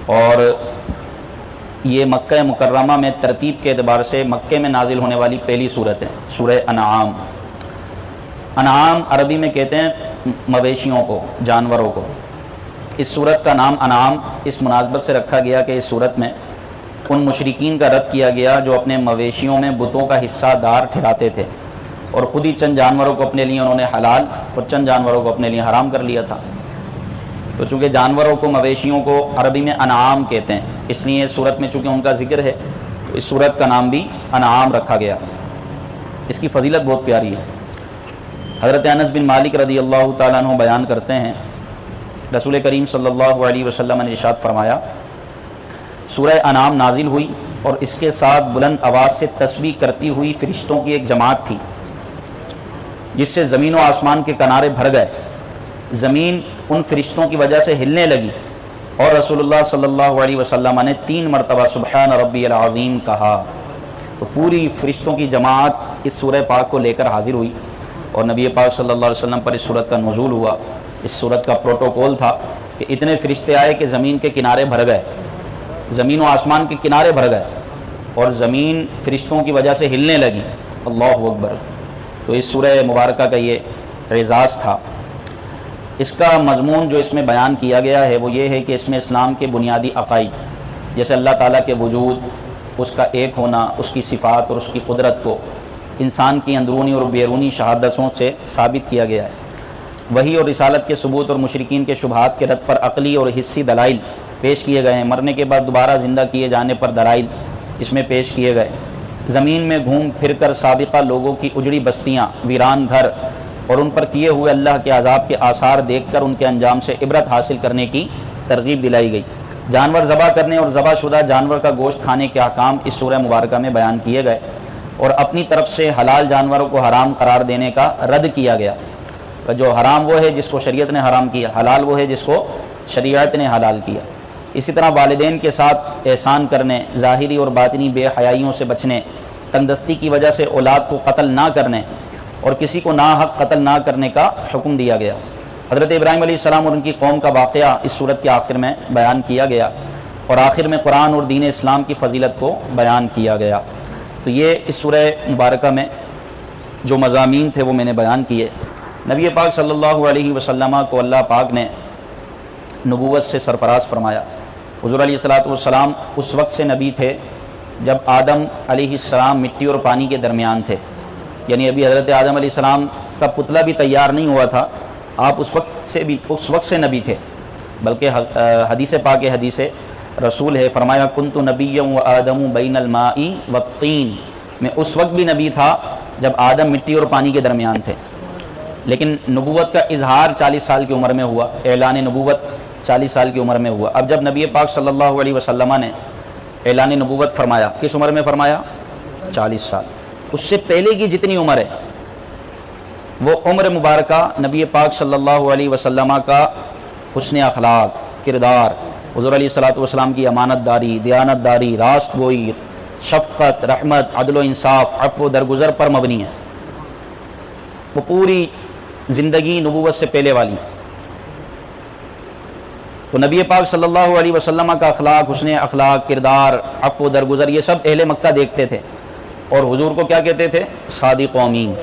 اور یہ مکہ مکرمہ میں ترتیب کے اعتبار سے مکے میں نازل ہونے والی پہلی صورت ہے، سورہ انعام۔ انعام عربی میں کہتے ہیں مویشیوں کو، جانوروں کو۔ اس صورت کا نام انعام اس مناسبت سے رکھا گیا کہ اس صورت میں ان مشرکین کا رد کیا گیا جو اپنے مویشیوں میں بتوں کا حصہ دار ٹھہراتے تھے، اور خود ہی چند جانوروں کو اپنے لیے انہوں نے حلال اور چند جانوروں کو اپنے لیے حرام کر لیا تھا۔ تو چونکہ جانوروں کو، مویشیوں کو عربی میں انعام کہتے ہیں، اس لیے صورت میں چونکہ ان کا ذکر ہے تو اس صورت کا نام بھی انعام رکھا گیا۔ اس کی فضیلت بہت پیاری ہے۔ حضرت انس بن مالک رضی اللہ تعالیٰ عنہ بیان کرتے ہیں، رسول کریم صلی اللہ علیہ وسلم نے ارشاد فرمایا، سورہ انعام نازل ہوئی اور اس کے ساتھ بلند آواز سے تسبیح کرتی ہوئی فرشتوں کی ایک جماعت تھی، جس سے زمین و آسمان کے کنارے بھر گئے۔ زمین ان فرشتوں کی وجہ سے ہلنے لگی، اور رسول اللہ صلی اللہ علیہ وسلم نے 3 مرتبہ سبحان ربی العظیم کہا۔ تو پوری فرشتوں کی جماعت اس سورہ پاک کو لے کر حاضر ہوئی، اور نبی پاک صلی اللہ علیہ وسلم پر اس سورت کا نزول ہوا۔ اس سورت کا پروٹوکول تھا کہ اتنے فرشتے آئے کہ زمین کے کنارے بھر گئے، زمین و آسمان کے کنارے بھر گئے، اور زمین فرشتوں کی وجہ سے ہلنے لگی۔ اللہ اکبر۔ تو اس سورہ مبارکہ کا یہ اعزاز تھا۔ اس کا مضمون جو اس میں بیان کیا گیا ہے وہ یہ ہے کہ اس میں اسلام کے بنیادی عقائد، جیسے اللہ تعالیٰ کے وجود، اس کا ایک ہونا، اس کی صفات اور اس کی قدرت کو انسان کی اندرونی اور بیرونی شہادتوں سے ثابت کیا گیا ہے۔ وحی اور رسالت کے ثبوت اور مشرکین کے شبہات کے رد پر عقلی اور حسی دلائل پیش کیے گئے ہیں۔ مرنے کے بعد دوبارہ زندہ کیے جانے پر دلائل اس میں پیش کیے گئے۔ زمین میں گھوم پھر کر سابقہ لوگوں کی اجڑی بستیاں، ویران گھر اور ان پر کیے ہوئے اللہ کے عذاب کے آثار دیکھ کر ان کے انجام سے عبرت حاصل کرنے کی ترغیب دلائی گئی۔ جانور ذبح کرنے اور ذبح شدہ جانور کا گوشت کھانے کے احکام اس سورہ مبارکہ میں بیان کیے گئے، اور اپنی طرف سے حلال جانوروں کو حرام قرار دینے کا رد کیا گیا۔ جو حرام وہ ہے جس کو شریعت نے حرام کیا، حلال وہ ہے جس کو شریعت نے حلال کیا۔ اسی طرح والدین کے ساتھ احسان کرنے، ظاہری اور باطنی بے حیائیوں سے بچنے، تنگدستی کی وجہ سے اولاد کو قتل نہ کرنے اور کسی کو ناحق قتل نہ کرنے کا حکم دیا گیا۔ حضرت ابراہیم علیہ السلام اور ان کی قوم کا واقعہ اس صورت کے آخر میں بیان کیا گیا، اور آخر میں قرآن اور دین اسلام کی فضیلت کو بیان کیا گیا۔ تو یہ اس سورہ مبارکہ میں جو مضامین تھے وہ میں نے بیان کیے۔ نبی پاک صلی اللہ علیہ وسلم کو اللہ پاک نے نبوت سے سرفراز فرمایا۔ حضور علیہ السلام اس وقت سے نبی تھے جب آدم علیہ السلام مٹی اور پانی کے درمیان تھے، یعنی ابھی حضرت آدم علیہ السلام کا پتلا بھی تیار نہیں ہوا تھا، آپ اس وقت سے نبی تھے۔ بلکہ حدیث پاک حدیث رسول ہے، فرمایا کنت نبی و آدم بین الماء والطین، میں اس وقت بھی نبی تھا جب آدم مٹی اور پانی کے درمیان تھے، لیکن نبوت کا اظہار 40 سال کی عمر میں ہوا، اعلان نبوت 40 سال کی عمر میں ہوا۔ اب جب نبی پاک صلی اللہ علیہ وسلم نے اعلان نبوت فرمایا، کس عمر میں فرمایا؟ 40 سال۔ اس سے پہلے کی جتنی عمر ہے وہ عمر مبارکہ نبی پاک صلی اللہ علیہ وسلم کا حسن اخلاق، کردار، حضور علیہ والسلام کی امانت داری، دیانت داری، راست گوئی، شفقت، رحمت، عدل و انصاف، عفو و درگزر پر مبنی ہے۔ وہ پوری زندگی نبوت سے پہلے والی۔ تو نبی پاک صلی اللہ علیہ وسلم کا اخلاق، حسن اخلاق، کردار، عفو و درگزر، یہ سب اہل مکہ دیکھتے تھے، اور حضور کو کیا کہتے تھے؟ صادق و امین۔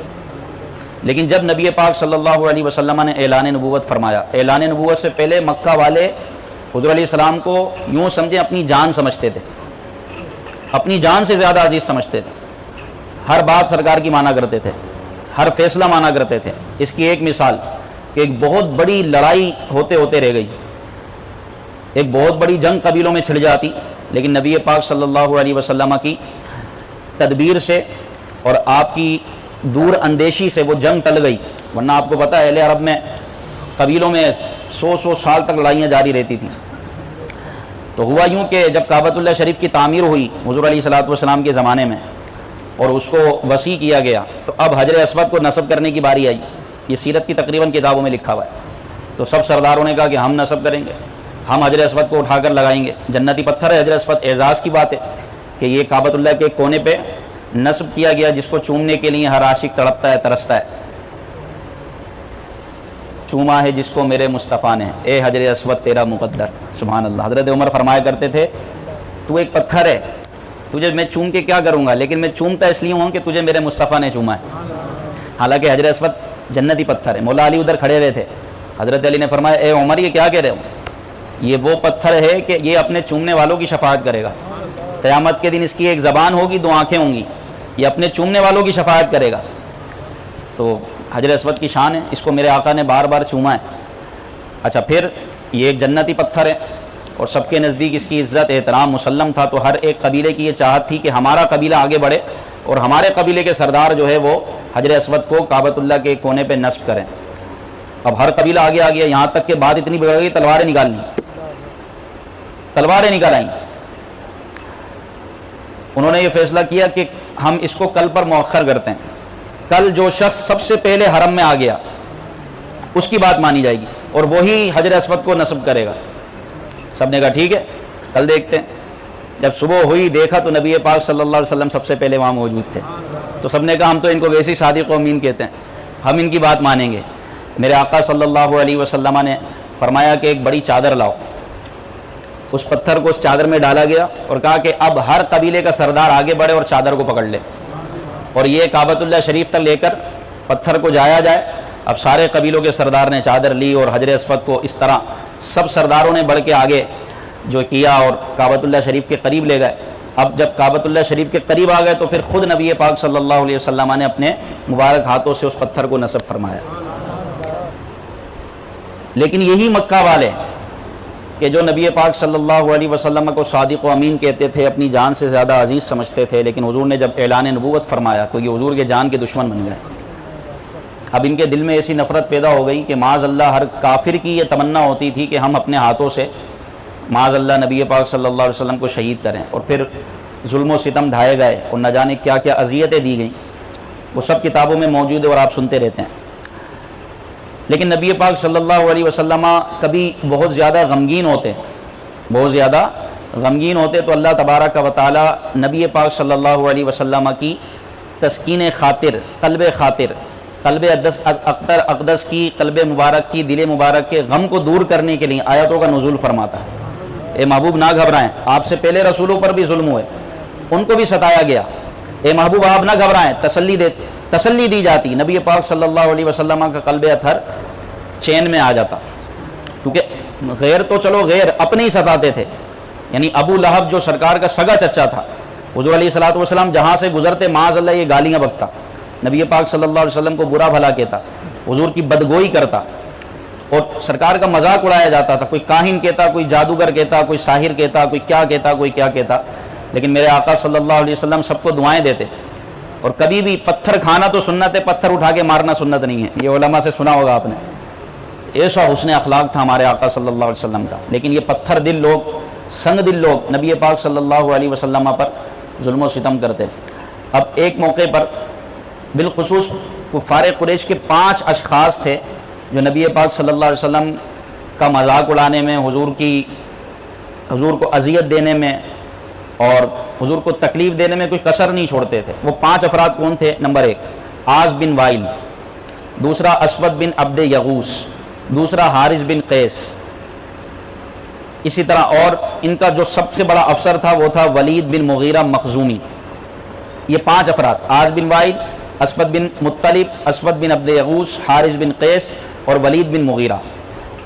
لیکن جب نبی پاک صلی اللہ علیہ وسلم نے اعلان نبوت فرمایا، اعلان نبوت سے پہلے مکہ والے حضور علیہ السلام کو یوں سمجھیں اپنی جان سمجھتے تھے، اپنی جان سے زیادہ عزیز سمجھتے تھے، ہر بات سرکار کی مانا کرتے تھے، ہر فیصلہ مانا کرتے تھے۔ اس کی ایک مثال کہ ایک بہت بڑی لڑائی ہوتے ہوتے رہ گئی، ایک بہت بڑی جنگ قبیلوں میں چھڑ جاتی، لیکن نبی پاک صلی اللہ علیہ وسلم کی تدبیر سے اور آپ کی دور اندیشی سے وہ جنگ ٹل گئی، ورنہ آپ کو پتہ ہے اہل عرب میں قبیلوں میں 100 سال تک لڑائیاں جاری رہتی تھیں۔ تو ہوا یوں کہ جب کعبۃ اللہ شریف کی تعمیر ہوئی حضور علیہ والسلام کے زمانے میں، اور اس کو وسیع کیا گیا، تو اب حجر اسود کو نصب کرنے کی باری آئی۔ یہ سیرت کی تقریباً کتابوں میں لکھا ہوا ہے۔ تو سب سرداروں نے کہا کہ ہم نصب کریں گے، ہم حجر اسود کو اٹھا کر لگائیں گے۔ جنتی پتھر ہے حجر اسود، اعزاز کی بات ہے کہ یہ کعبۃ اللہ کے کونے پہ نصب کیا گیا، جس کو چومنے کے لیے ہر عاشق تڑپتا ہے، ترستا ہے۔ چوما ہے جس کو میرے مصطفیٰ نے، اے حجر اسود تیرا مقدر۔ سبحان اللہ۔ حضرت عمر فرمایا کرتے تھے تو ایک پتھر ہے، تجھے میں چوم کے کیا کروں گا، لیکن میں چومتا اس لیے ہوں کہ تجھے میرے مصطفیٰ نے چوما ہے۔ حالانکہ حجر اسود جنتی پتھر ہے۔ مولا علی ادھر کھڑے ہوئے تھے، حضرت علی نے فرمایا اے عمر یہ کیا کہہ رہے ہو، یہ وہ پتھر ہے کہ یہ اپنے چومنے والوں کی شفاعت کرے گا، قیامت کے دن اس کی ایک زبان ہوگی، دو آنکھیں ہوں گی، یہ اپنے چومنے والوں کی شفاعت کرے گا۔ تو حجر اسود کی شان ہے، اس کو میرے آقا نے بار بار چوما ہے۔ اچھا، پھر یہ ایک جنتی پتھر ہے اور سب کے نزدیک اس کی عزت احترام مسلم تھا، تو ہر ایک قبیلے کی یہ چاہت تھی کہ ہمارا قبیلہ آگے بڑھے اور ہمارے قبیلے کے سردار جو ہے وہ حجر اسود کو کعبۃ اللہ کے کونے پہ نصب کریں۔ اب ہر قبیلہ آگے آ گیا، یہاں تک کہ بات اتنی بگڑ گئی تلواریں نکالنی، تلواریں نکال آئیں۔ انہوں نے یہ فیصلہ کیا کہ ہم اس کو کل پر مؤخر کرتے ہیں، کل جو شخص سب سے پہلے حرم میں آ گیا اس کی بات مانی جائے گی اور وہی حجر اسود کو نصب کرے گا۔ سب نے کہا ٹھیک ہے کل دیکھتے ہیں۔ جب صبح ہوئی دیکھا تو نبی پاک صلی اللہ علیہ وسلم سب سے پہلے وہاں موجود تھے، تو سب نے کہا ہم تو ان کو ویسی صادق و امین کہتے ہیں، ہم ان کی بات مانیں گے۔ میرے آقا صلی اللہ علیہ وسلم نے فرمایا کہ ایک بڑی چادر لاؤ، اس پتھر کو اس چادر میں ڈالا گیا اور کہا کہ اب ہر قبیلے کا سردار آگے بڑھے اور چادر کو پکڑ لے اور یہ کعبۃ اللہ شریف تک لے کر پتھر کو جایا جائے۔ اب سارے قبیلوں کے سردار نے چادر لی اور حجر اسود کو اس طرح سب سرداروں نے بڑھ کے آگے جو کیا اور کعبۃ اللہ شریف کے قریب لے گئے۔ اب جب کعبۃ اللہ شریف کے قریب آ گئے تو پھر خود نبی پاک صلی اللہ علیہ وسلم نے اپنے مبارک ہاتھوں سے اس پتھر کو نصب فرمایا۔ لیکن یہی مکہ والے کہ جو نبی پاک صلی اللہ علیہ وسلم کو صادق و امین کہتے تھے، اپنی جان سے زیادہ عزیز سمجھتے تھے، لیکن حضور نے جب اعلان نبوت فرمایا تو یہ حضور کے جان کے دشمن بن گئے۔ اب ان کے دل میں ایسی نفرت پیدا ہو گئی کہ معاذ اللہ ہر کافر کی یہ تمنا ہوتی تھی کہ ہم اپنے ہاتھوں سے معاذ اللہ نبی پاک صلی اللہ علیہ وسلم کو شہید کریں، اور پھر ظلم و ستم ڈھائے گئے اور نہ جانے کیا کیا اذیتیں دی گئیں، وہ سب کتابوں میں موجود ہے اور آپ سنتے رہتے ہیں۔ لیکن نبی پاک صلی اللہ علیہ وسلم کبھی بہت زیادہ غمگین ہوتے تو اللہ تبارک و تعالی نبی پاک صلی اللہ علیہ وسلم کی تسکین خاطر، قلب اقدس کی، قلب مبارک کی، دل مبارک کے غم کو دور کرنے کے لیے آیتوں کا نزول فرماتا ہے۔ اے محبوب نہ گھبرائیں، آپ سے پہلے رسولوں پر بھی ظلم ہوئے، ان کو بھی ستایا گیا، اے محبوب آپ نہ گھبرائیں، تسلی دی جاتی۔ نبی پاک صلی اللہ علیہ وسلم کا قلب اطہر چین میں آ جاتا، کیونکہ غیر تو چلو غیر اپنے ہی ستاتے تھے، یعنی ابو لہب جو سرکار کا سگا چچا تھا، حضور علیہ الصلوۃ والسلام جہاں سے گزرتے معاذ اللہ یہ گالیاں بکتا، نبی پاک صلی اللہ علیہ وسلم کو برا بھلا کہتا، حضور کی بدگوئی کرتا اور سرکار کا مذاق اڑایا جاتا تھا، کوئی کاہن کہتا، کوئی جادوگر کہتا، کوئی ساحر کہتا، کوئی کیا کہتا۔ لیکن میرے آقا صلی اللہ علیہ وسلم سب کو دعائیں دیتے، اور کبھی بھی پتھر کھانا تو سنت ہے، پتھر اٹھا کے مارنا سنت نہیں ہے، یہ علماء سے سنا ہوگا آپ نے۔ ایسا حسن اخلاق تھا ہمارے آقا صلی اللہ علیہ وسلم کا، لیکن یہ پتھر دل لوگ، سنگ دل لوگ نبی پاک صلی اللہ علیہ وسلم پر ظلم و ستم کرتے۔ اب ایک موقع پر بالخصوص کفار قریش کے 5 اشخاص تھے جو نبی پاک صلی اللہ علیہ وسلم کا مذاق اڑانے میں، حضور کو اذیت دینے میں اور حضور کو تکلیف دینے میں کوئی کسر نہیں چھوڑتے تھے۔ وہ 5 افراد کون تھے؟ نمبر 1 عاص بن وائل، دوسرا اسود بن عبد یغوث، دوسرا حارث بن قیس، اسی طرح اور ان کا جو سب سے بڑا افسر تھا وہ تھا ولید بن مغیرہ مخزومی۔ یہ 5 افراد، عاص بن وائل، اسود بن مطلب، اسود بن عبد یغوث، حارث بن قیس اور ولید بن مغیرہ،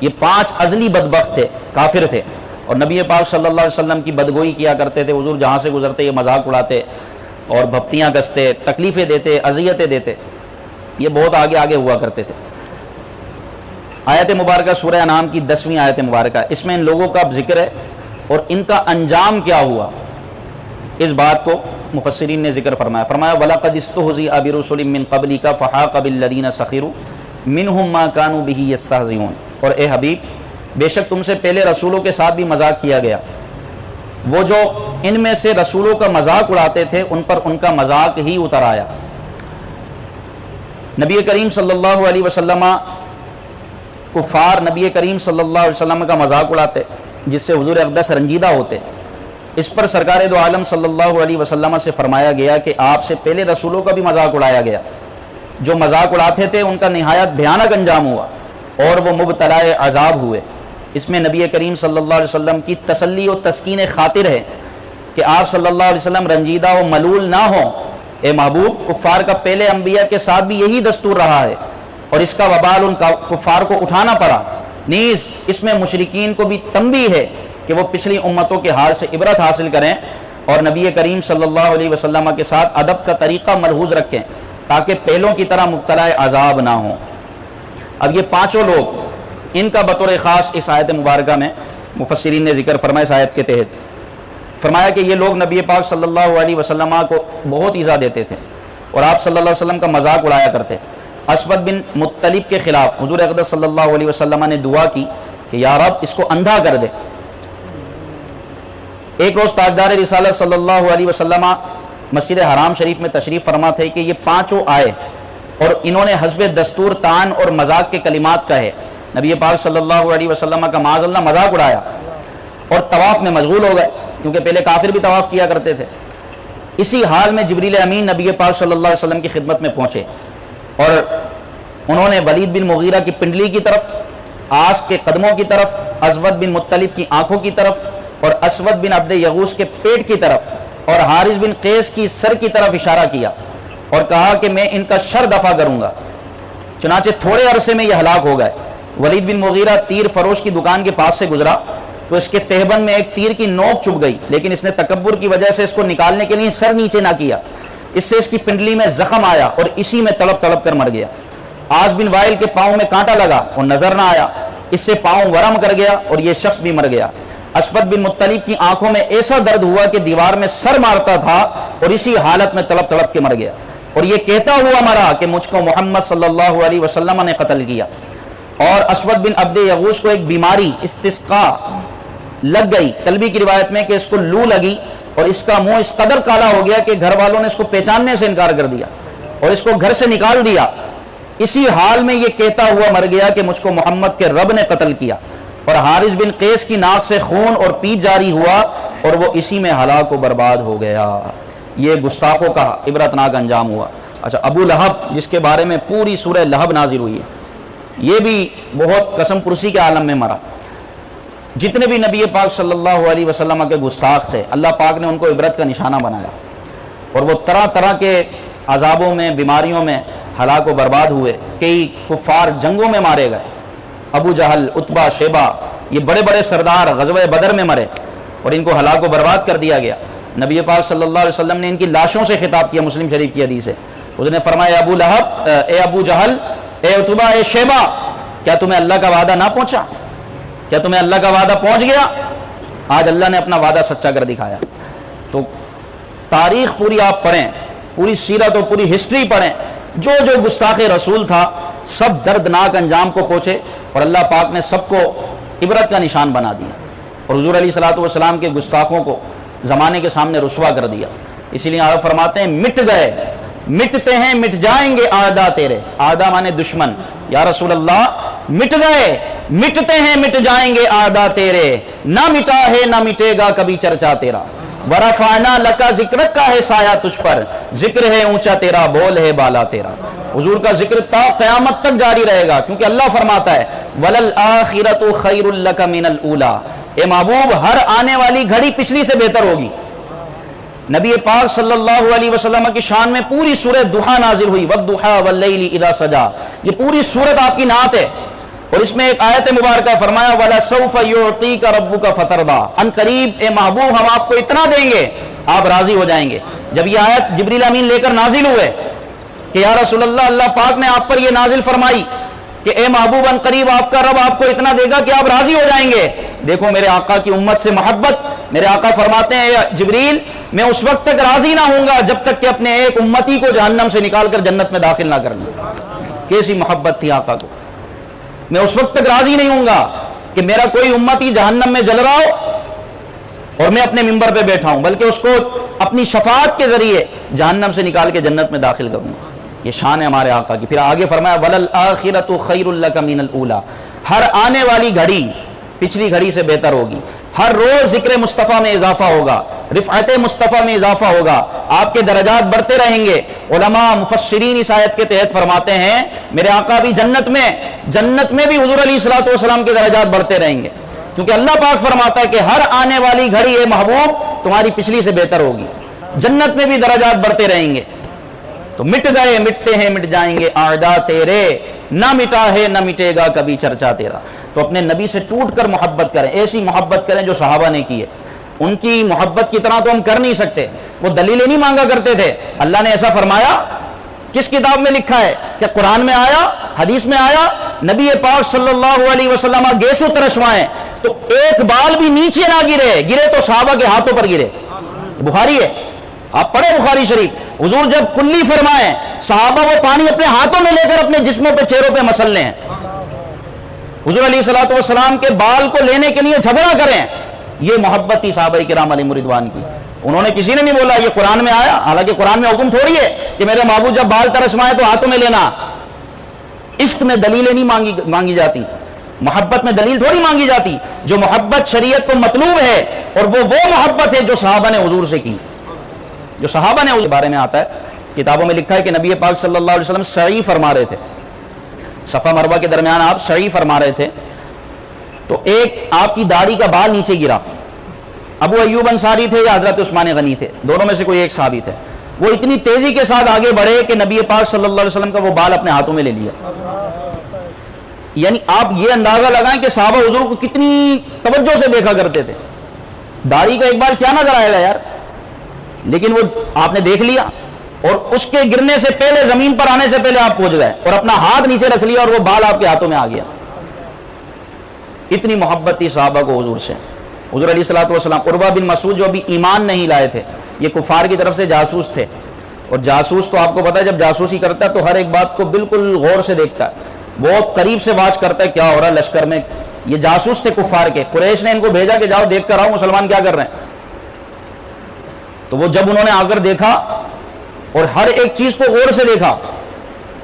یہ 5 ازلی بدبخت تھے، کافر تھے، اور نبی پاک صلی اللہ علیہ وسلم کی بدگوئی کیا کرتے تھے۔ حضور جہاں سے گزرتے یہ مذاق اڑاتے اور بھپتیاں کستے، تکلیفیں دیتے، اذیتیں دیتے، یہ بہت آگے ہوا کرتے تھے۔ آیت مبارکہ سورہ انعام کی 10ویں آیت مبارکہ، اس میں ان لوگوں کا ذکر ہے اور ان کا انجام کیا ہوا، اس بات کو مفسرین نے ذکر فرمایا۔ وَلَقَدِ اسْتُهْزِئَ بِرُسُلٍ مِّن قَبْلِكَ فَحَاقَ بِالَّذِينَ سَخِرُوا مِنْهُمْ مَا كَانُوا بِهِ يَسْتَهْزِئُونَ، اور اے حبیب بے شک تم سے پہلے رسولوں کے ساتھ بھی مذاق کیا گیا، وہ جو ان میں سے رسولوں کا مذاق اڑاتے تھے ان پر ان کا مذاق ہی اتر آیا۔ نبی کریم صلی اللہ علیہ وسلم، کفار نبی کریم صلی اللہ علیہ وسلم کا مذاق اڑاتے جس سے حضور اقدس رنجیدہ ہوتے، اس پر سرکار دو عالم صلی اللہ علیہ وسلم سے فرمایا گیا کہ آپ سے پہلے رسولوں کا بھی مذاق اڑایا گیا، جو مذاق اڑاتے تھے ان کا نہایت بھیانک انجام ہوا، اور وہ مبتلا عذاب ہوئے۔ اس میں نبی کریم صلی اللہ علیہ وسلم کی تسلی و تسکین خاطر ہے کہ آپ صلی اللہ علیہ وسلم رنجیدہ و ملول نہ ہوں۔ اے محبوب، کفار کا پہلے انبیاء کے ساتھ بھی یہی دستور رہا ہے اور اس کا وبال ان کفار کو اٹھانا پڑا۔ نیز اس میں مشرکین کو بھی تنبیہ ہے کہ وہ پچھلی امتوں کے حال سے عبرت حاصل کریں اور نبی کریم صلی اللہ علیہ وسلم کے ساتھ ادب کا طریقہ ملحوظ رکھیں تاکہ پہلوں کی طرح مبتلا عذاب نہ ہوں۔ اب یہ پانچوں لوگ، ان کا بطور خاص اس آیت مبارکہ میں مفسرین نے ذکر فرمایا۔ اس آیت کے تحت فرمایا کہ یہ لوگ نبی پاک صلی اللہ علیہ وسلم کو بہت ایذا دیتے تھے اور آپ صلی اللہ علیہ وسلم کا مذاق اڑایا کرتے۔ اسود بن مطلب کے خلاف حضور اقدس صلی اللہ علیہ وسلم نے دعا کی کہ یا رب اس کو اندھا کر دے۔ ایک روز تاجدار رسالت صلی اللہ علیہ وسلم مسجد حرام شریف میں تشریف فرما تھے کہ یہ پانچوں آئے اور انہوں نے حسب دستور طعن اور مذاق کے کلمات کہے۔ نبی پاک صلی اللہ علیہ وسلم کا معاذ اللہ مذاق اڑایا اور طواف میں مشغول ہو گئے، کیونکہ پہلے کافر بھی طواف کیا کرتے تھے۔ اسی حال میں جبریل امین نبی پاک صلی اللہ علیہ وسلم کی خدمت میں پہنچے اور انہوں نے ولید بن مغیرہ کی پنڈلی کی طرف، آس کے قدموں کی طرف، اسود بن مطلب کی آنکھوں کی طرف اور اسود بن عبد یغوث کے پیٹ کی طرف اور حارث بن قیس کی سر کی طرف اشارہ کیا اور کہا کہ میں ان کا شر دفع کروں گا۔ چنانچہ تھوڑے عرصے میں یہ ہلاک ہو گئے۔ ولید بن مغیرہ تیر فروش کی دکان کے پاس سے گزرا تو اس کے تہبند میں ایک تیر کی نوک چبھ گئی، لیکن اس نے تکبر کی وجہ سے اس کو نکالنے کے لیے سر نیچے نہ کیا۔ اس سے اس کی پنڈلی میں زخم آیا اور اسی میں تڑپ تڑپ کر مر گیا۔ عاص بن وائل کے پاؤں میں کانٹا لگا اور نظر نہ آیا، اس سے پاؤں ورم کر گیا اور یہ شخص بھی مر گیا۔ اسود بن مطلب کی آنکھوں میں ایسا درد ہوا کہ دیوار میں سر مارتا تھا اور اسی حالت میں تڑپ تڑپ کے مر گیا اور یہ کہتا ہوا مرا کہ مجھ کو محمد صلی اللہ علیہ وسلم نے قتل کیا۔ اور اسود بن عبد یغوث کو ایک بیماری استسقاء لگ گئی، قلبی کی روایت میں کہ اس کو لو لگی اور اس کا منہ اس قدر کالا ہو گیا کہ گھر والوں نے اس کو پہچاننے سے انکار کر دیا اور اس کو گھر سے نکال دیا۔ اسی حال میں یہ کہتا ہوا مر گیا کہ مجھ کو محمد کے رب نے قتل کیا۔ اور حارث بن قیس کی ناک سے خون اور پیپ جاری ہوا اور وہ اسی میں ہلاک و برباد ہو گیا۔ یہ گستاخوں کا عبرتناک انجام ہوا۔ اچھا، ابو لہب جس کے بارے میں پوری سورہ لہب نازل ہوئی ہے، یہ بھی بہت قسم پرسی کے عالم میں مرا۔ جتنے بھی نبی پاک صلی اللہ علیہ وسلم کے گستاخ تھے، اللہ پاک نے ان کو عبرت کا نشانہ بنایا اور وہ طرح طرح کے عذابوں میں، بیماریوں میں ہلاک و برباد ہوئے۔ کئی کفار جنگوں میں مارے گئے، ابو جہل، عتبہ، شیبہ، یہ بڑے بڑے سردار غزوہ بدر میں مرے اور ان کو ہلاک و برباد کر دیا گیا۔ نبی پاک صلی اللہ علیہ وسلم نے ان کی لاشوں سے خطاب کیا، مسلم شریف کی حدیث ہے۔ اس نے فرمایا ابو لہب، اے ابو جہل، اے عتبہ، اے شیبہ، کیا تمہیں اللہ کا وعدہ نہ پہنچا؟ کیا تمہیں اللہ کا وعدہ پہنچ گیا؟ آج اللہ نے اپنا وعدہ سچا کر دکھایا۔ تو تاریخ پوری آپ پڑھیں، پوری سیرت اور پوری ہسٹری پڑھیں، جو جو گستاخ رسول تھا سب دردناک انجام کو پہنچے اور اللہ پاک نے سب کو عبرت کا نشان بنا دیا اور حضور علیہ الصلوۃ والسلام کے گستاخوں کو زمانے کے سامنے رسوا کر دیا۔ اسی لیے آپ فرماتے ہیں مٹ گئے، مٹتے ہیں، مٹ جائیں گے اعداء تیرے۔ اعداء مانے دشمن۔ یا رسول اللہ، مٹ گئے، مٹتے ہیں، مٹ جائیں گے اعداء تیرے، نہ مٹا ہے نہ مٹے گا کبھی چرچا تیرا۔ ورفعنا لکا ذکرک کا ہے سایہ تجھ پر، ذکر ہے اونچا تیرا، بول ہے بالا تیرا۔ حضور کا ذکر تا قیامت تک جاری رہے گا، کیونکہ اللہ فرماتا ہے وَلَلْآخِرَةُ خَيْرٌ لَكَ مِنَ الْأُولَىٰ، اے محبوب ہر آنے والی گھڑی پچھلی سے بہتر ہوگی۔ نبی پاک صلی اللہ علیہ وسلم کی شان میں پوری سورہ دحا نازل ہوئی، وَالضُّحَىٰ وَاللَّيْلِ إِذَا سَجَىٰ، یہ پوری سورت آپ کی نعت ہے اور اس میں ایک آیت مبارکہ فرمایا وَلَسَوْفَ يُعْطِيكَ رَبُّكَ فَتَرْضَىٰ، ان قریب اے محبوب ہم آپ کو اتنا دیں گے آپ راضی ہو جائیں گے۔ جب یہ آیت جبریل امین لے کر نازل ہوئے کہ یا رسول اللہ، اللہ پاک نے آپ پر یہ نازل فرمائی کہ اے محبوب ان قریب آپ کا رب آپ کو اتنا دے گا کہ آپ راضی ہو جائیں گے۔ دیکھو میرے آقا کی امت سے محبت، میرے آقا فرماتے ہیں جبریل میں اس وقت تک راضی نہ ہوں گا جب تک کہ اپنے ایک امتی کو جہنم سے نکال کر جنت میں داخل نہ کر لوں۔ کیسی محبت تھی آقا کو، میں اس وقت تک راضی نہیں ہوں گا کہ میرا کوئی امتی جہنم میں جل رہا ہو اور میں اپنے ممبر پہ بیٹھا ہوں، بلکہ اس کو اپنی شفاعت کے ذریعے جہنم سے نکال کے جنت میں داخل کروں گا۔ یہ شان ہے ہمارے آقا کی۔ پھر آگے فرمایا وَلَلْآخِرَةُ خَيْرٌ لَكَ مِنَ الْأُولَىٰ، ہر آنے والی گھڑی پچھلی گھڑی سے بہتر ہوگی، ہر روز ذکر مصطفیٰ میں اضافہ ہوگا، رفعت مصطفیٰ میں اضافہ ہوگا، آپ کے درجات بڑھتے رہیں گے۔ علماء مفسرین اس آیت کے تحت فرماتے ہیں میرے آقا بھی جنت میں بھی حضور علیہ الصلوۃ والسلام کے درجات بڑھتے رہیں گے، کیونکہ اللہ پاک فرماتا ہے کہ ہر آنے والی گھڑی اے محبوب تمہاری پچھلی سے بہتر ہوگی، جنت میں بھی درجات بڑھتے رہیں گے۔ تو مٹ گئے مٹتے ہیں مٹ جائیں گے اعداء تیرے، نہ مٹا ہے نہ مٹے گا کبھی چرچا تیرا۔ تو اپنے نبی سے ٹوٹ کر محبت کریں، ایسی محبت کریں جو صحابہ نے کی ہے۔ ان کی محبت کی طرح تو ہم کر نہیں سکتے، وہ دلیلیں نہیں مانگا کرتے تھے۔ اللہ نے ایسا فرمایا، کس کتاب میں لکھا ہے؟ کہ قرآن میں آیا، حدیث میں آیا، نبی پاک صلی اللہ علیہ وسلم گیسو ترشوائیں تو ایک بال بھی نیچے نہ گرے تو صحابہ کے ہاتھوں پر گرے۔ بخاری ہے، آپ پڑھیں بخاری شریف، حضور جب کلی فرمائیں صحابہ وہ پانی اپنے ہاتھوں میں لے کر اپنے جسموں پہ چہروں پہ مسلنے ہیں۔ حضور علیہ الصلوۃ والسلام کے بال کو لینے کے لیے جھگڑا کریں، یہ محبت تھی صحابہ کرام علیہم رضوان کی۔ انہوں نے کسی نے نہیں بولا یہ قرآن میں آیا، حالانکہ قرآن میں حکم تھوڑی ہے کہ میرے محبوب جب بال ترشوائیں تو ہاتھوں میں لینا۔ عشق میں دلیلیں نہیں مانگی جاتی، محبت میں دلیل تھوڑی مانگی جاتی۔ جو محبت شریعت کو مطلوب ہے اور وہ محبت ہے جو صحابہ نے حضور سے کی، جو صحابہ نے اس بارے میں آتا ہے، کتابوں میں لکھا ہے کہ نبی پاک صلی اللہ علیہ وسلم سعی فرما رہے تھے، صفا مروہ کے درمیان آپ سعی فرما رہے تھے، تو ایک آپ کی داڑھی کا بال نیچے گرا۔ ابو ایوب انصاری تھے یا حضرت عثمان غنی تھے، دونوں میں سے کوئی ایک صحابی تھے۔ وہ اتنی تیزی کے ساتھ آگے بڑھے کہ نبی پاک صلی اللہ علیہ وسلم کا وہ بال اپنے ہاتھوں میں لے لیا۔ یعنی آپ یہ اندازہ لگائیں کہ صحابہ حضور کو کتنی توجہ سے دیکھا کرتے تھے۔ داڑھی کا ایک بال کیا نظر آئے گا یار، لیکن وہ آپ نے دیکھ لیا، اور اس کے گرنے سے پہلے، زمین پر آنے سے پہلے آپ پہنچ گئے اور اپنا ہاتھ نیچے رکھ لیا اور وہ بال آپ کے ہاتھوں میں آ گیا۔ اتنی محبت تھی صحابہ کو حضور سے۔ حضور علیہ الصلوۃ والسلام، عروہ بن مسعود جو ابھی ایمان نہیں لائے تھے، یہ کفار کی طرف سے جاسوس تھے، اور جاسوس تو آپ کو پتا ہے جب جاسوسی کرتا ہے تو ہر ایک بات کو بالکل غور سے دیکھتا ہے، بہت قریب سے واچ کرتا ہے کیا ہو رہا ہے لشکر میں۔ یہ جاسوس تھے کفار کے، قریش نے ان کو بھیجا کہ جاؤ دیکھ کر آؤ مسلمان کیا کر رہے ہیں۔ تو وہ جب انہوں نے آ کر دیکھا اور ہر ایک چیز کو غور سے دیکھا،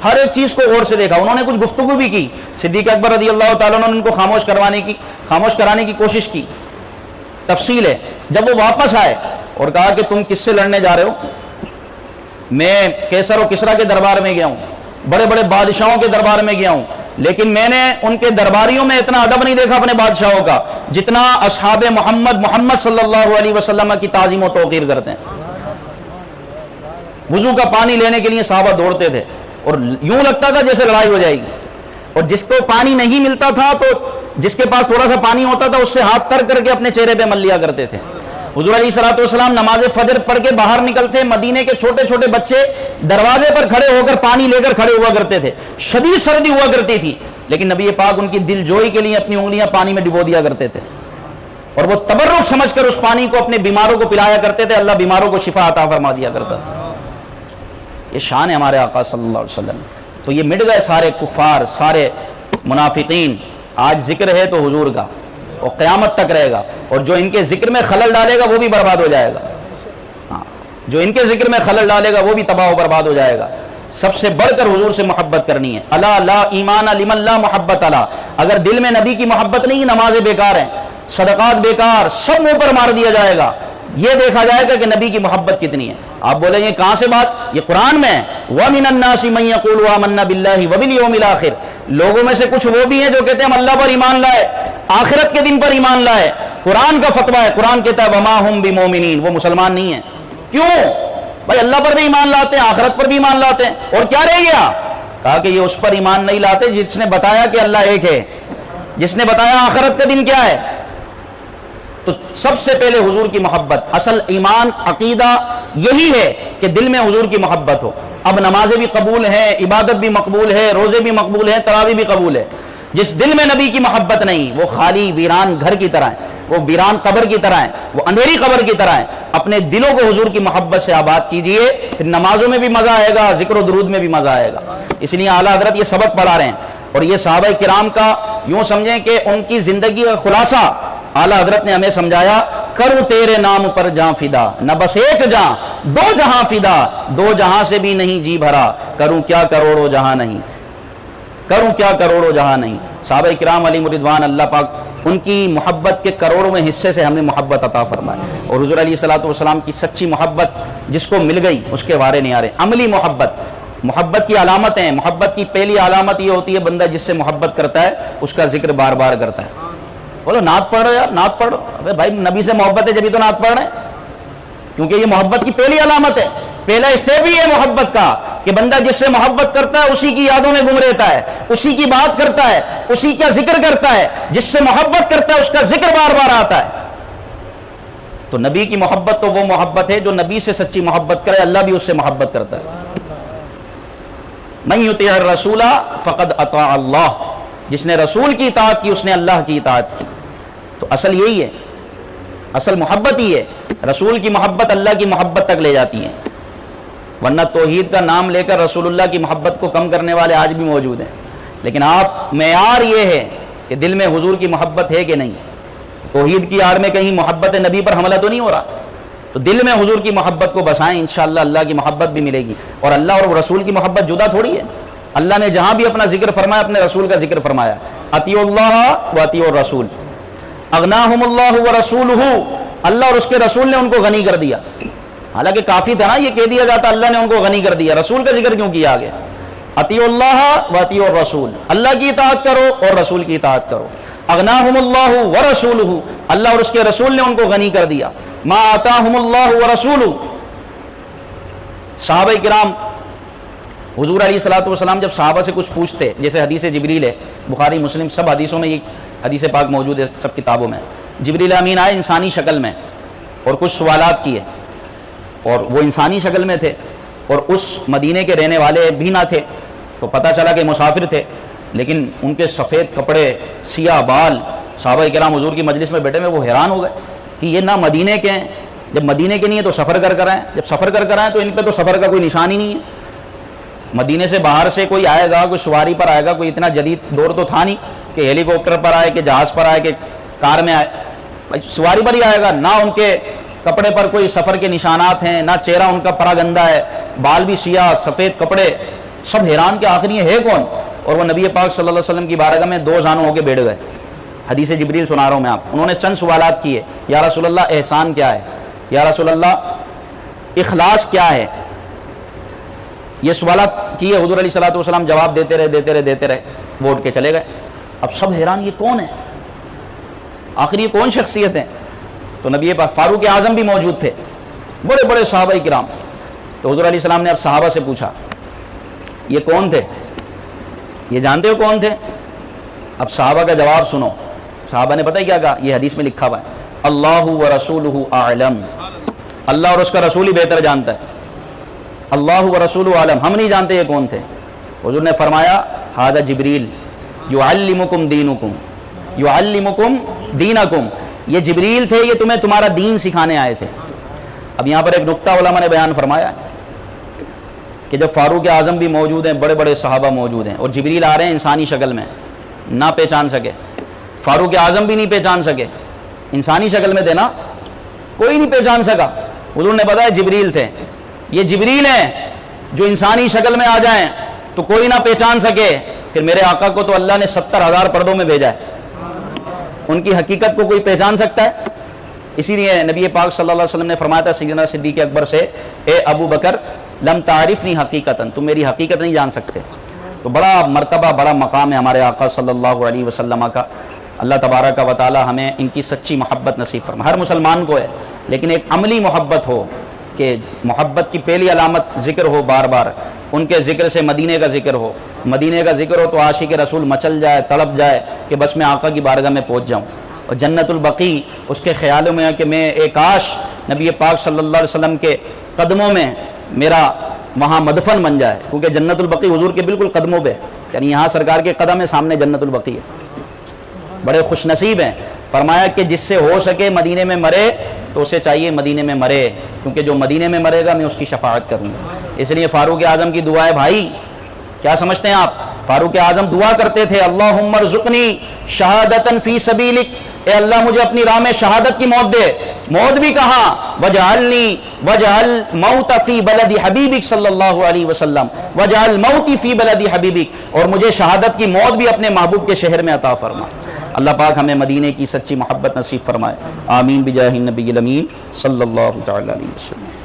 ہر ایک چیز کو غور سے دیکھا، انہوں نے کچھ گفتگو بھی کی۔ صدیق اکبر رضی اللہ تعالیٰ عنہ نے ان کو خاموش کرانے کی کوشش کی، تفصیل ہے۔ جب وہ واپس آئے اور کہا کہ تم کس سے لڑنے جا رہے ہو؟ میں کیسر و کسرا کے دربار میں گیا ہوں، بڑے بڑے بادشاہوں کے دربار میں گیا ہوں، لیکن میں نے ان کے درباریوں میں اتنا ادب نہیں دیکھا اپنے بادشاہوں کا جتنا اصحاب محمد صلی اللہ علیہ وسلم کی تعظیم و توقیر کرتے ہیں۔ وضو کا پانی لینے کے لیے صحابہ دوڑتے تھے اور یوں لگتا تھا جیسے لڑائی ہو جائے گی، اور جس کو پانی نہیں ملتا تھا تو جس کے پاس تھوڑا سا پانی ہوتا تھا اس سے ہاتھ تر کر کے اپنے چہرے پہ مل لیا کرتے تھے۔ حضور علیہ الصلوۃ والسلام نماز فجر پڑھ کے باہر نکلتے، مدینے کے چھوٹے چھوٹے بچے دروازے پر کھڑے ہو کر پانی لے کر کھڑے ہوا کرتے تھے، شدید سردی ہوا کرتی تھی، لیکن نبی پاک ان کی دل جوئی کے لیے اپنی انگلیاں پانی میں ڈبو دیا کرتے تھے، اور وہ تبرک سمجھ کر اس پانی کو اپنے بیماروں کو پلایا کرتے تھے، اللہ بیماروں کو شفا عطا فرما دیا کرتا تھا۔ یہ شان ہے ہمارے آقا صلی اللہ علیہ وسلم۔ تو یہ مٹ گئے سارے کفار، سارے منافقین، آج ذکر ہے تو حضور کا، اور قیامت تک رہے گا، اور جو ان کے ذکر میں خلل ڈالے گا وہ بھی برباد ہو جائے گا۔ ہاں، جو ان کے ذکر میں خلل ڈالے گا وہ بھی تباہ و برباد ہو جائے گا۔ سب سے بڑھ کر حضور سے محبت کرنی ہے۔ الا لا ایمان لمن لا محبت الا، اگر دل میں نبی کی محبت نہیں، نمازیں بیکار ہیں، صدقات بیکار، سب منہ پر مار دیا جائے گا۔ یہ دیکھا جائے گا کہ نبی کی محبت کتنی ہے۔ آپ بولیں گے کہاں سے بات؟ یہ قرآن میں ہے، وَمِنَ النَّاسِ مَن يَقُولُ آمَنَّا بِاللَّهِ وَبِالْيَوْمِ الْآخِرِ، لوگوں میں سے کچھ وہ بھی ہیں جو کہتے ہیں ہم اللہ پر ایمان لائے، آخرت کے دن پر ایمان لائے۔ قرآن کا فتویٰ ہے، قرآن کہتا ہے وَمَا هُمْ بِمُؤْمِنِينَ، وہ مسلمان نہیں ہیں۔ کیوں بھائی؟ اللہ پر بھی ایمان لاتے ہیں، آخرت پر بھی ایمان لاتے ہیں، اور کیا رہ گیا؟ کہا کہ یہ اس پر ایمان نہیں لاتے جس نے بتایا کہ اللہ ایک ہے، جس نے بتایا آخرت کا دن کیا ہے۔ تو سب سے پہلے حضور کی محبت، اصل ایمان عقیدہ یہی ہے کہ دل میں حضور کی محبت ہو۔ اب نمازیں بھی قبول ہیں، عبادت بھی مقبول ہے، روزے بھی مقبول ہیں، تراویح بھی قبول ہے۔ جس دل میں نبی کی محبت نہیں، وہ خالی ویران گھر کی طرح ہے، وہ ویران قبر کی طرح ہے، وہ اندھیری قبر کی طرح ہے۔ اپنے دلوں کو حضور کی محبت سے آباد کیجئے، پھر نمازوں میں بھی مزہ آئے گا، ذکر و درود میں بھی مزہ آئے گا۔ اس لیے اعلیٰ حضرت یہ سبق پڑھا رہے ہیں، اور یہ صحابہ کرام کا یوں سمجھیں کہ ان کی زندگی کا خلاصہ اعلیٰ حضرت نے ہمیں سمجھایا، کروں تیرے نام پر جاں فدا، نہ بس ایک جاں دو جہاں فدا، دو جہاں سے بھی نہیں جی بھرا، کروں کیا کروڑوں جہاں نہیں، کروں کیا کروڑوں جہاں نہیں۔ صحابہ کرام علیہم رضوان اللہ پاک ان کی محبت کے کروڑوں میں حصے سے ہمیں محبت عطا فرمائے. اور حضور علیہ الصلوۃ والسلام کی سچی محبت جس کو مل گئی اس کے وارے نہیں آ رہے. عملی محبت کی علامتیں. محبت کی پہلی علامت یہ ہوتی ہے بندہ جس سے محبت کرتا ہے اس کا ذکر بار بار کرتا ہے. بولو نعت پڑھ رہے یار, نعت پڑھ رہے. ارے بھائی نبی سے محبت ہے جبھی تو نعت پڑھ رہے ہیں, کیونکہ یہ محبت کی پہلی علامت ہے. پہلا اسٹیپ ہی ہے محبت کا کہ بندہ جس سے محبت کرتا ہے اسی کی یادوں میں گم رہتا ہے, اسی کی بات کرتا ہے, اسی کا ذکر کرتا ہے. جس سے محبت کرتا ہے اس کا ذکر بار بار آتا ہے. تو نبی کی محبت تو وہ محبت ہے جو نبی سے سچی محبت کرے, اللہ بھی اس سے محبت کرتا ہے. من یطیع الرسول فقد اطاع اللہ, جس نے رسول کی اطاعت کی اس نے اللہ کی اطاعت کی. تو اصل یہی ہے, اصل محبت ہی ہے. رسول کی محبت اللہ کی محبت تک لے جاتی ہے, ورنہ توحید کا نام لے کر رسول اللہ کی محبت کو کم کرنے والے آج بھی موجود ہیں. لیکن آپ معیار یہ ہے کہ دل میں حضور کی محبت ہے کہ نہیں. توحید کی آڑ میں کہیں محبت نبی پر حملہ تو نہیں ہو رہا. تو دل میں حضور کی محبت کو بسائیں, انشاءاللہ اللہ کی محبت بھی ملے گی. اور اللہ اور رسول کی محبت جدا تھوڑی ہے. اللہ نے جہاں بھی اپنا ذکر فرمایا اپنے رسول کا ذکر فرمایا. اطیعوا اللہ و اطیعوا الرسول, اغناہم اللہ ورسولہ, اللہ اور اس کے رسول نے ان کو غنی کر دیا. حالانکہ کافی تھا نا یہ کہہ دیا جاتا اللہ نے ان کو غنی کر دیا, رسول کا ذکر کیوں کیا آگے؟ اطیعوا اللہ و اطیعوا الرسول, اللہ کی اطاعت کرو اور رسول کی اطاعت کرو. اغناہم اللہ ورسولہ, اللہ اور اس کے رسول نے ان کو غنی کر دیا. ما آتاہم اللہ ورسولہ. صحابہ کرام حضور علیہ الصلوۃ والسلام جب صحابہ سے کچھ پوچھتے, جیسے حدیث جبریل ہے, بخاری مسلم سب حدیثوں میں یہ حدیث پاک موجود ہے, سب کتابوں میں. جبریل امین آئے انسانی شکل میں اور کچھ سوالات کیے, اور وہ انسانی شکل میں تھے اور اس مدینے کے رہنے والے بھی نہ تھے. تو پتہ چلا کہ مسافر تھے, لیکن ان کے سفید کپڑے, سیاہ بال. صحابہ کرام حضور کی مجلس میں بیٹھے ہوئے وہ حیران ہو گئے کہ یہ نہ مدینے کے ہیں, جب مدینے کے نہیں ہیں تو سفر کر آئیں, جب سفر کر آئیں تو ان پہ تو سفر کا کوئی نشان ہی نہیں ہے. مدینے سے باہر سے کوئی آئے گا, کوئی سواری پر آئے گا, کوئی اتنا جدید دور تو تھا نہیں کہ ہیلی کاپٹر پر آئے, کہ جہاز پر آئے, کہ کار میں آئے, سواری پر ہی آئے گا. نہ ان کے کپڑے پر کوئی سفر کے نشانات ہیں, نہ چہرہ ان کا پرا گندا ہے, بال بھی سیاہ, سفید کپڑے. سب حیران کہ آخر یہ ہے کون؟ اور وہ نبی پاک صلی اللہ علیہ وسلم کی بارگاہ میں دو زانوں ہو کے بیٹھ گئے. حدیث جبریل سنا رہا ہوں میں آپ. انہوں نے چند سوالات کیے. یا رسول اللہ احسان کیا ہے؟ یا رسول اللہ اخلاص کیا ہے؟ یہ سوالات کیے. حضور علیہ الصلوۃ والسلام جواب دیتے رہے. وہ اٹھ کے چلے گئے. اب سب حیران یہ کون ہے, آخر یہ کون شخصیت ہے؟ تو نبی پاک فاروق اعظم بھی موجود تھے, بڑے بڑے صحابہ کرام. تو حضور علیہ السلام نے اب صحابہ سے پوچھا یہ کون تھے, یہ جانتے ہو کون تھے؟ اب صحابہ کا جواب سنو. صحابہ نے پتہ ہے کیا کہا؟ یہ حدیث میں لکھا ہوا ہے, اللہ ورسولہ اعلم, اللہ اور اس کا رسول ہی بہتر جانتا ہے. اللہ ورسولہ اعلم, ہم نہیں جانتے یہ کون تھے. حضور نے فرمایا ھذا جبریل یعلمکم دینکم, یعلمکم دینکم, یہ جبریل تھے, یہ تمہیں تمہارا دین سکھانے آئے تھے. اب یہاں پر ایک نقطہ علماء نے بیان فرمایا کہ جب فاروق اعظم بھی موجود ہیں, بڑے بڑے صحابہ موجود ہیں, اور جبریل آ رہے ہیں انسانی شکل میں, نہ پہچان سکے. فاروق اعظم بھی نہیں پہچان سکے, انسانی شکل میں تھے نا, کوئی نہیں پہچان سکا. حضور نے بتایا جبریل تھے. یہ جبریل ہیں جو انسانی شکل میں آ جائیں تو کوئی نہ پہچان سکے. پھر میرے آقا کو تو اللہ نے 70,000 پردوں میں بھیجا ہے, ان کی حقیقت کو کوئی پہچان سکتا ہے؟ اسی لیے نبی پاک صلی اللہ علیہ وسلم نے فرمایا تھا سیدنا صدیق اکبر سے, اے ابو بکر لم تعرفنی حقیقتاً, تم میری حقیقت نہیں جان سکتے. تو بڑا مرتبہ, بڑا مقام ہے ہمارے آقا صلی اللہ علیہ وسلم کا. اللہ تبارک و تعالی ہمیں ان کی سچی محبت نصیب فرمائے. ہر مسلمان کو ہے, لیکن ایک عملی محبت ہو کہ محبت کی پہلی علامت ذکر ہو بار بار. ان کے ذکر سے مدینے کا ذکر ہو, مدینے کا ذکر ہو تو عاشق رسول مچل جائے, تڑپ جائے کہ بس میں آقا کی بارگاہ میں پہنچ جاؤں. اور جنت البقیع اس کے خیالوں میں ہے کہ میں ایک کاش نبی پاک صلی اللہ علیہ وسلم کے قدموں میں میرا وہاں مدفن بن جائے, کیونکہ جنت البقیع حضور کے بالکل قدموں پہ, یعنی یہاں سرکار کے قدم ہے, سامنے جنت البقیع ہے. بڑے خوش نصیب ہیں. فرمایا کہ جس سے ہو سکے مدینے میں مرے تو اسے چاہیے مدینے میں مرے, کیونکہ جو مدینے میں مرے گا میں اس کی شفاعت کروں گا. اس لیے فاروق اعظم کی دعا ہے. بھائی کیا سمجھتے ہیں آپ؟ فاروق اعظم دعا کرتے تھے اللہم ارزقنی شہادتاً فی سبیلک, اے اللہ مجھے اپنی راہ میں شہادت کی موت دے. موت بھی کہاں؟ وجعلنی وجعل موت فی بلد حبیبک صلی اللہ علیہ وسلم, وجعل موتی فی بلد حبیبک, اور مجھے شہادت کی موت بھی اپنے محبوب کے شہر میں عطا فرما. اللہ پاک ہمیں مدینے کی سچی محبت نصیب فرمائے. آمین بجاہ النبی الامین صلی اللہ تعالی علیہ وسلم.